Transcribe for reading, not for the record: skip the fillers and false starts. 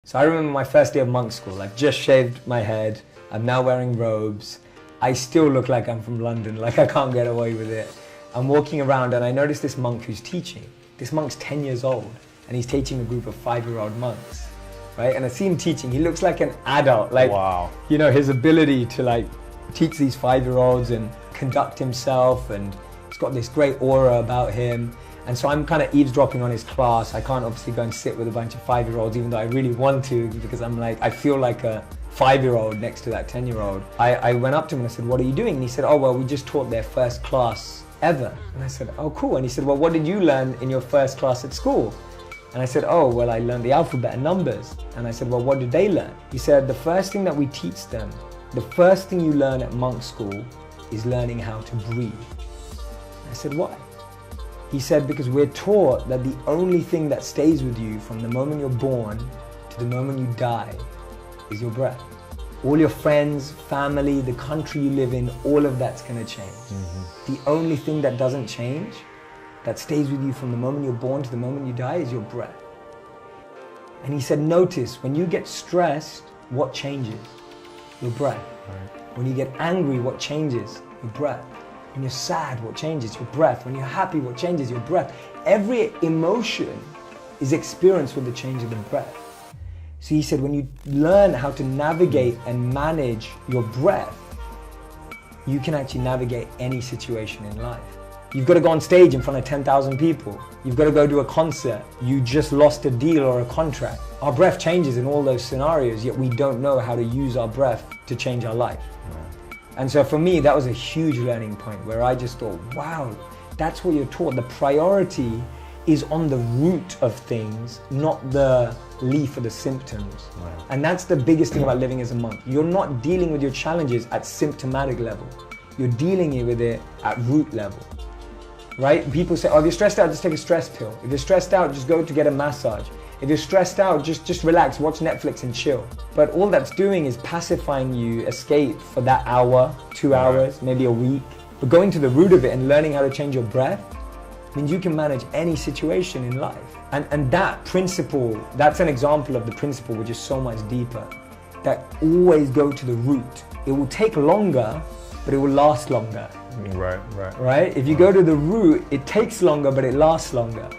So I remember my first day of monk school. I've just shaved my head. I'm now wearing robes. I still look like I'm from London, like I can't get away with it. I'm walking around and I notice this monk who's teaching. This monk's 10 years old and he's teaching a group of 5-year-old monks, right? And I see him teaching, he looks like an adult, like, wow. You know, his ability to like teach these 5-year-olds and conduct himself, and he's got this great aura about him. And so I'm kind of eavesdropping on his class. I can't obviously go and sit with a bunch of 5-year-olds, even though I really want to, because I'm like, I feel like a 5-year-old next to that 10-year-old. I went up to him and I said, what are you doing? And he said, oh, well, we just taught their first class ever. And I said, oh, cool. And he said, well, what did you learn in your first class at school? And I said, oh, well, I learned the alphabet and numbers. And I said, well, what did they learn? He said, the first thing that we teach them, the first thing you learn at monk school is learning how to breathe. I said, why? He said, because we're taught that the only thing that stays with you from the moment you're born to the moment you die is your breath. All your friends, family, the country you live in, all of that's going to change. Mm-hmm. The only thing that doesn't change, that stays with you from the moment you're born to the moment you die, is your breath. And he said, notice, when you get stressed, what changes? Your breath. Right. When you get angry, what changes? Your breath. When you're sad, what changes? Your breath. When you're happy, what changes? Your breath. Every emotion is experienced with the change of the breath. So he said, when you learn how to navigate and manage your breath, you can actually navigate any situation in life. You've got to go on stage in front of 10,000 people. You've got to go to a concert. You just lost a deal or a contract. Our breath changes in all those scenarios, yet we don't know how to use our breath to change our life. And so for me, that was a huge learning point where I just thought, wow, that's what you're taught. The priority is on the root of things, not the leaf or the symptoms. Right. And that's the biggest thing about living as a monk. You're not dealing with your challenges at symptomatic level. You're dealing with it at root level, right? People say, oh, if you're stressed out, just take a stress pill. If you're stressed out, just go to get a massage. If you're stressed out, just relax, watch Netflix and chill. But all that's doing is pacifying you, escape for that hour, 2 hours, maybe a week. But going to the root of it and learning how to change your breath means you can manage any situation in life. And that principle, that's an example of the principle which is so much deeper. That always go to the root. It will take longer, but it will last longer. Right. Right? If you go to the root, it takes longer, but it lasts longer.